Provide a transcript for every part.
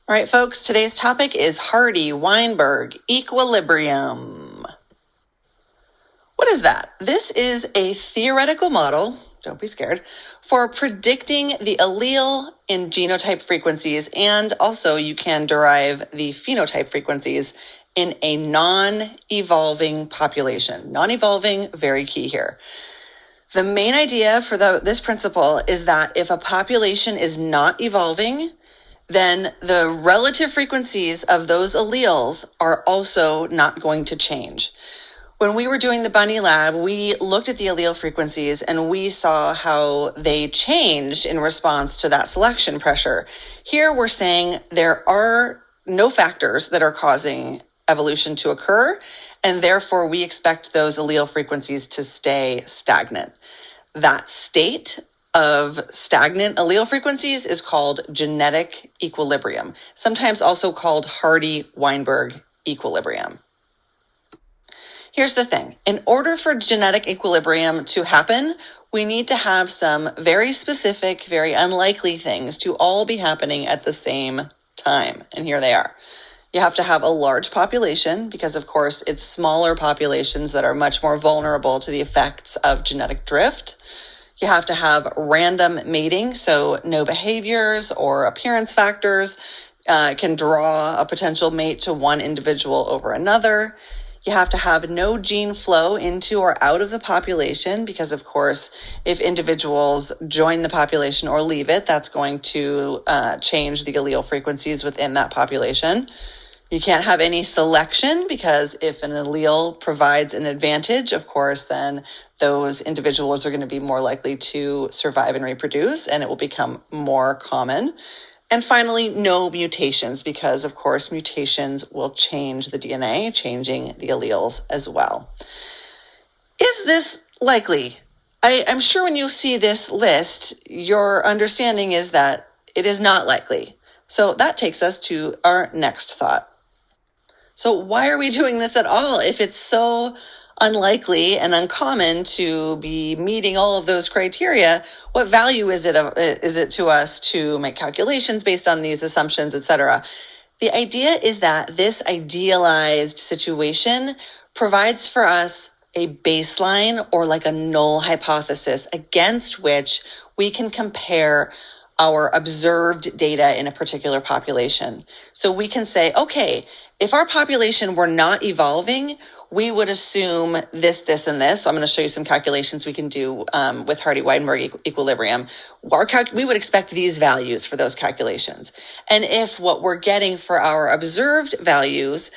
All right, folks, today's topic is Hardy-Weinberg equilibrium. What is that? This is a theoretical model, don't be scared, for predicting the allele and genotype frequencies, and also you can derive the phenotype frequencies in a non-evolving population. Non-evolving, very key here. The main idea for this principle is that if a population is not evolving, then the relative frequencies of those alleles are also not going to change. When we were doing the bunny lab, we looked at the allele frequencies and we saw how they changed in response to that selection pressure. Here we're saying there are no factors that are causing evolution to occur, and therefore we expect those allele frequencies to stay stagnant. That state of stagnant allele frequencies is called genetic equilibrium, sometimes also called Hardy-Weinberg equilibrium. Here's the thing. In order for genetic equilibrium to happen, we need to have some very specific, very unlikely things to all be happening at the same time. And here they are. You have to have a large population because, of course, it's smaller populations that are much more vulnerable to the effects of genetic drift. You have to have random mating, so no behaviors or appearance factors can draw a potential mate to one individual over another. You have to have no gene flow into or out of the population because, of course, if individuals join the population or leave it, that's going to change the allele frequencies within that population. You can't have any selection because if an allele provides an advantage, of course, then those individuals are going to be more likely to survive and reproduce, and it will become more common. And finally, no mutations because, of course, mutations will change the DNA, changing the alleles as well. Is this likely? I'm sure when you see this list, your understanding is that it is not likely. So that takes us to our next thought. So why are we doing this at all if it's so unlikely and uncommon to be meeting all of those criteria? What value is it to us to make calculations based on these assumptions, etc.? The idea is that this idealized situation provides for us a baseline or like a null hypothesis against which we can compare our observed data in a particular population. So we can say, okay, if our population were not evolving, we would assume this, this, and this. So I'm going to show you some calculations we can do with Hardy-Weinberg equilibrium. We would expect these values for those calculations. And if what we're getting for our observed values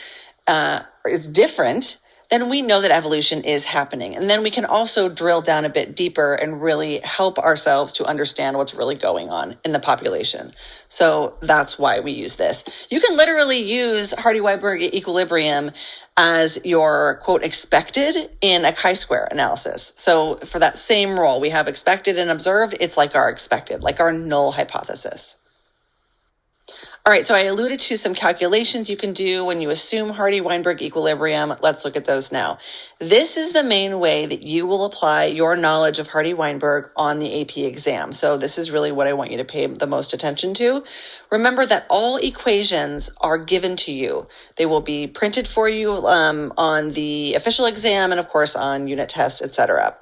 is different, then we know that evolution is happening. And then we can also drill down a bit deeper and really help ourselves to understand what's really going on in the population. So that's why we use this. You can literally use Hardy-Weinberg equilibrium as your, quote, expected in a chi-square analysis. So for that same role, we have expected and observed. It's like our expected, like our null hypothesis. All right, so I alluded to some calculations you can do when you assume Hardy-Weinberg equilibrium. Let's look at those now. This is the main way that you will apply your knowledge of Hardy-Weinberg on the AP exam. So this is really what I want you to pay the most attention to. Remember that all equations are given to you. They will be printed for you on the official exam and, of course, on unit test, etc.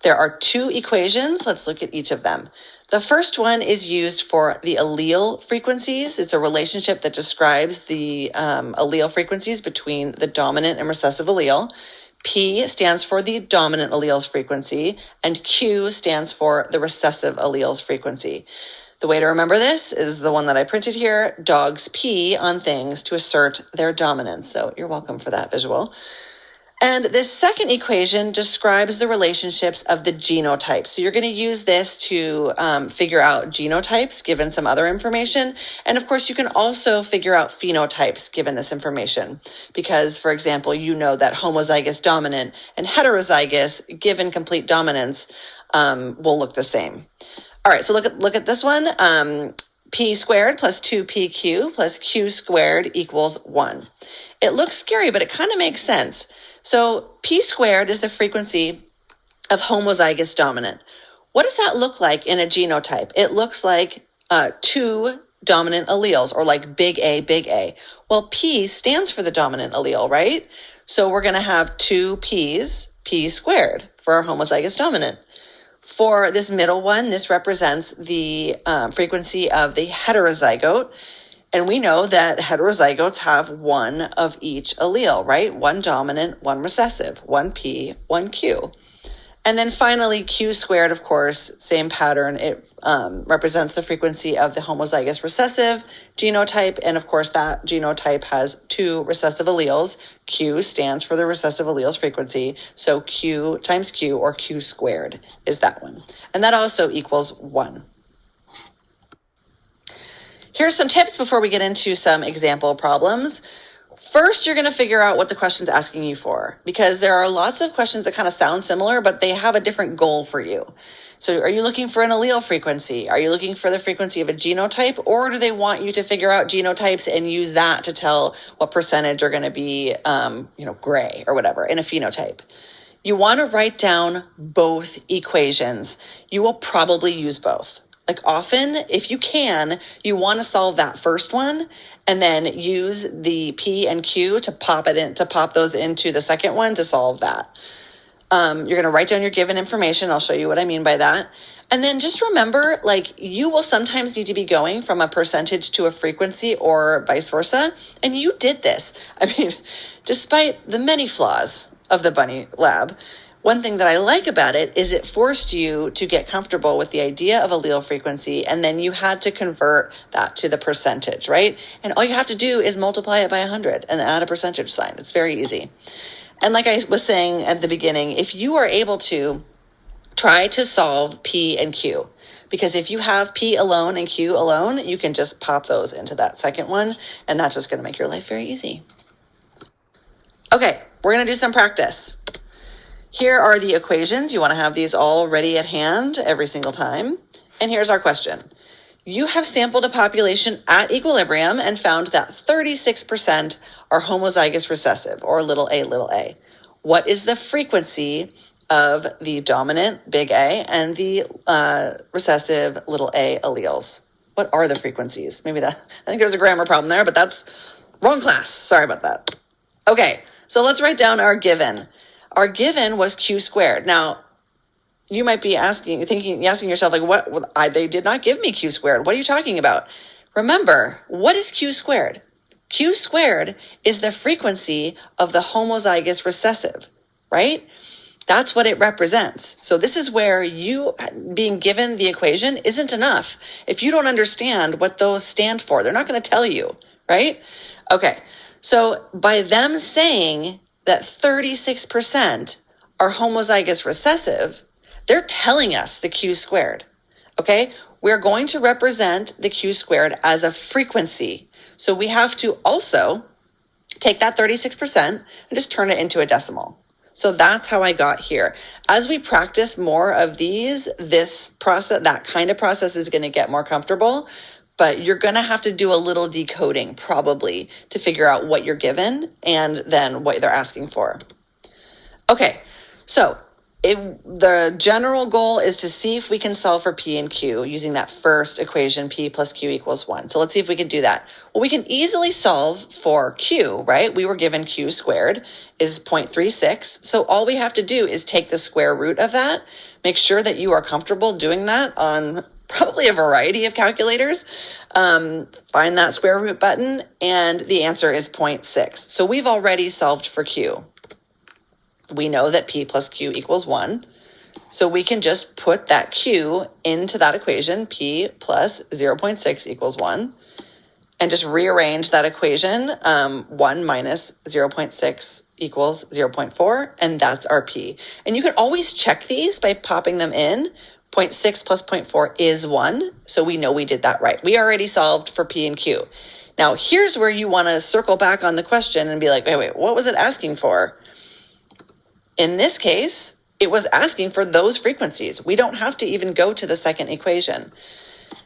There are two equations. Let's look at each of them. The first one is used for the allele frequencies. It's a relationship that describes the allele frequencies between the dominant and recessive allele. P stands for the dominant allele's frequency, and Q stands for the recessive allele's frequency. The way to remember this is the one that I printed here. Dogs pee on things to assert their dominance. So you're welcome for that visual. And this second equation describes the relationships of the genotypes. So you're going to use this to figure out genotypes given some other information. And of course, you can also figure out phenotypes given this information. Because, for example, you know that homozygous dominant and heterozygous, given complete dominance, will look the same. All right, so look at this one. P squared plus 2pq plus q squared equals 1. It looks scary, but it kind of makes sense. So P squared is the frequency of homozygous dominant. What does that look like in a genotype? It looks like 2 dominant alleles, or like big A, big A. Well, P stands for the dominant allele, right? So we're going to have 2 P's, P squared, for our homozygous dominant. For this middle one, this represents the frequency of the heterozygote. And we know that heterozygotes have 1 of each allele, right? 1 dominant, 1 recessive, 1 P, 1 Q. And then finally, Q squared, of course, same pattern. It represents the frequency of the homozygous recessive genotype. And of course, that genotype has 2 recessive alleles. Q stands for the recessive alleles frequency. So Q times Q, or Q squared, is that one. And that also equals 1. Here's some tips before we get into some example problems. First, you're going to figure out what the question's asking you for, because there are lots of questions that kind of sound similar, but they have a different goal for you. So are you looking for an allele frequency? Are you looking for the frequency of a genotype? Or do they want you to figure out genotypes and use that to tell what percentage are going to be, gray or whatever in a phenotype? You want to write down both equations. You will probably use both. Like often, if you can, you want to solve that first one and then use the P and Q to pop those into the second one to solve that. You're going to write down your given information. I'll show you what I mean by that. And then just remember, like, you will sometimes need to be going from a percentage to a frequency or vice versa. And you did this. I mean, despite the many flaws of the bunny lab, one thing that I like about it is it forced you to get comfortable with the idea of allele frequency, and then you had to convert that to the percentage, right? And all you have to do is multiply it by 100 and add a percentage sign. It's very easy. And like I was saying at the beginning, if you are able to try to solve P and Q, because if you have P alone and Q alone, you can just pop those into that second one, and that's just going to make your life very easy. Okay, we're going to do some practice. Here are the equations. You want to have these all ready at hand every single time. And here's our question. You have sampled a population at equilibrium and found that 36% are homozygous recessive, or little a. What is the frequency of the dominant, big A, and the recessive, little a alleles? What are the frequencies? I think there's a grammar problem there, but that's wrong class. Sorry about that. Okay, so let's write down our given. Our given was Q squared. Now, you might be asking yourself, like, they did not give me Q squared. What are you talking about? Remember, what is Q squared? Q squared is the frequency of the homozygous recessive, right? That's what it represents. So this is where you being given the equation isn't enough. If you don't understand what those stand for, they're not going to tell you, right? Okay, so by them saying that 36% are homozygous recessive, they're telling us the Q squared, okay? We're going to represent the Q squared as a frequency. So we have to also take that 36% and just turn it into a decimal. So that's how I got here. As we practice more of these, that kind of process is going to get more comfortable, but you're going to have to do a little decoding probably to figure out what you're given and then what they're asking for. Okay, so the general goal is to see if we can solve for P and Q using that first equation, P plus Q equals 1. So let's see if we can do that. Well, we can easily solve for Q, right? We were given Q squared is 0.36. So all we have to do is take the square root of that. Make sure that you are comfortable doing that on probably a variety of calculators. Find that square root button, and the answer is 0.6. So we've already solved for Q. We know that P plus Q equals 1. So we can just put that Q into that equation, P plus 0.6 equals 1, and just rearrange that equation, 1 minus 0.6 equals 0.4, and that's our P. And you can always check these by popping them in. 0.6 plus 0.4 is 1, so we know we did that right. We already solved for P and Q. Now, here's where you want to circle back on the question and be like, wait, what was it asking for? In this case, it was asking for those frequencies. We don't have to even go to the second equation.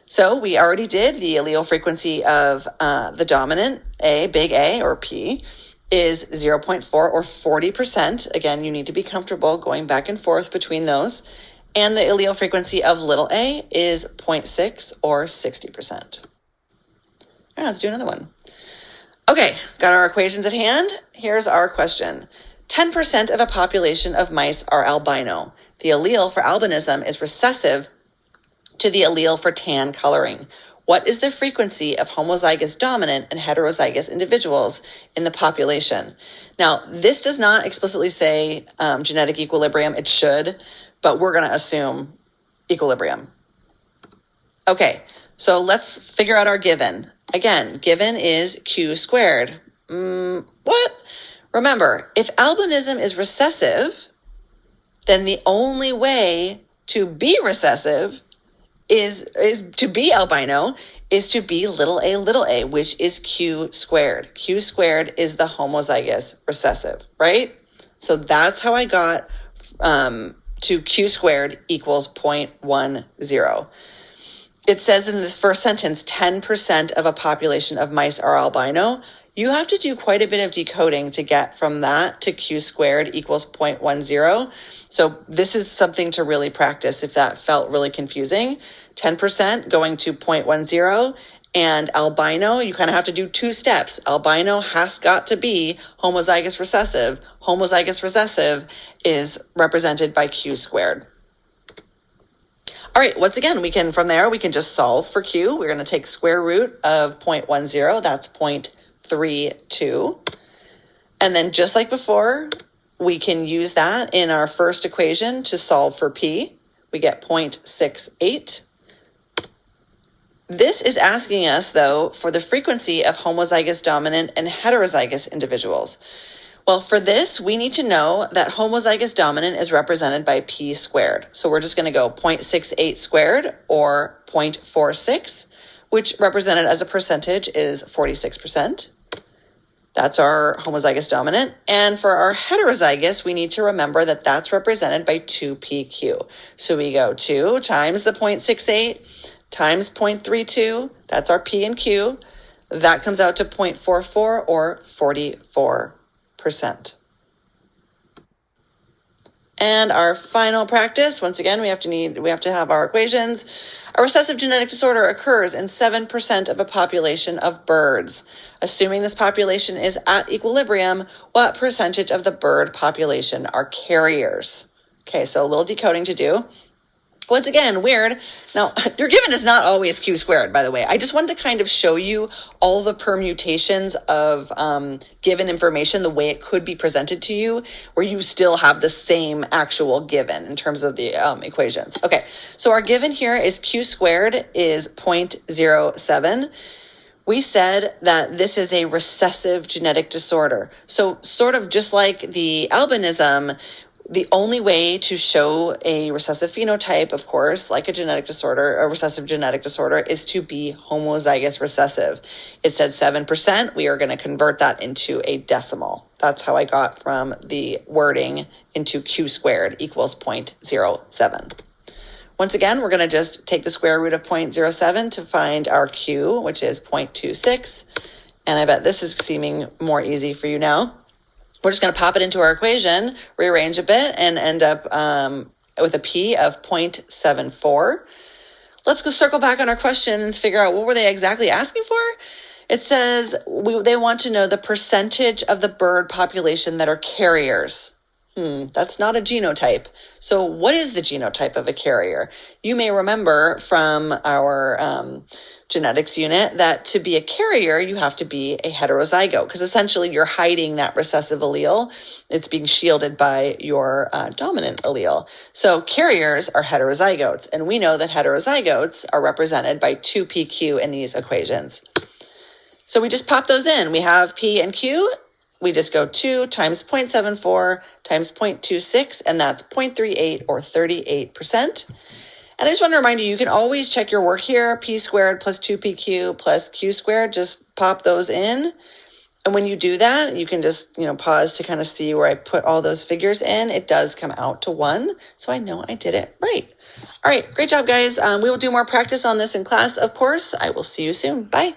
So we already did the allele frequency of the dominant, A, big A, or P, is 0.4 or 40%. Again, you need to be comfortable going back and forth between those. And the allele frequency of little a is 0.6 or 60%. All right, let's do another one. Okay, got our equations at hand. Here's our question. 10% of a population of mice are albino. The allele for albinism is recessive to the allele for tan coloring. What is the frequency of homozygous dominant and heterozygous individuals in the population? Now, this does not explicitly say genetic equilibrium. It should, but we're going to assume equilibrium. Okay, so let's figure out our given. Again, given is Q squared. What? Remember, if albinism is recessive, then the only way to be recessive is to be albino is to be little a, which is Q squared. Q squared is the homozygous recessive, right? So that's how I got to Q squared equals 0.10. It says in this first sentence, 10% of a population of mice are albino. You have to do quite a bit of decoding to get from that to Q squared equals 0.10. So this is something to really practice if that felt really confusing. 10% going to 0.10, and albino, you kind of have to do two steps. Albino has got to be homozygous recessive. Homozygous recessive is represented by Q squared. All right, once again, from there, we can just solve for Q. We're going to take square root of 0.10, that's 0.32. And then just like before, we can use that in our first equation to solve for P. We get 0.68. This is asking us, though, for the frequency of homozygous dominant and heterozygous individuals. Well, for this, we need to know that homozygous dominant is represented by P squared. So we're just going to go 0.68 squared or 0.46, which represented as a percentage is 46%. That's our homozygous dominant. And for our heterozygous, we need to remember that that's represented by 2PQ. So we go 2 times the 0.68 times 0.32. That's our P and Q. That comes out to 0.44 or 44%. And our final practice, once again, we have to have our equations. A recessive genetic disorder occurs in 7% of a population of birds. Assuming this population is at equilibrium, what percentage of the bird population are carriers? Okay, so a little decoding to do. Once again, weird. Now, your given is not always Q squared, by the way. I just wanted to kind of show you all the permutations of given information, the way it could be presented to you, where you still have the same actual given in terms of the equations. Okay, so our given here is Q squared is 0.07. We said that this is a recessive genetic disorder. So sort of just like the albinism, the only way to show a recessive phenotype, of course, like a genetic disorder, a recessive genetic disorder, is to be homozygous recessive. It said 7%. We are going to convert that into a decimal. That's how I got from the wording into Q squared equals 0.07. Once again, we're going to just take the square root of 0.07 to find our Q, which is 0.26. And I bet this is seeming more easy for you now. We're just going to pop it into our equation, rearrange a bit, and end up with a P of 0.74. Let's go circle back on our question and figure out what were they exactly asking for. It says they want to know the percentage of the bird population that are carriers. That's not a genotype. So what is the genotype of a carrier? You may remember from our genetics unit that to be a carrier, you have to be a heterozygote because essentially you're hiding that recessive allele. It's being shielded by your dominant allele. So carriers are heterozygotes, and we know that heterozygotes are represented by 2PQ in these equations. So we just pop those in. We have P and Q. We just go 2 times 0.74 times 0.26, and that's 0.38 or 38%. And I just want to remind you, you can always check your work here. P squared plus 2PQ plus Q squared, just pop those in. And when you do that, you can just, pause to kind of see where I put all those figures in. It does come out to 1, so I know I did it right. All right, great job, guys. We will do more practice on this in class, of course. I will see you soon. Bye.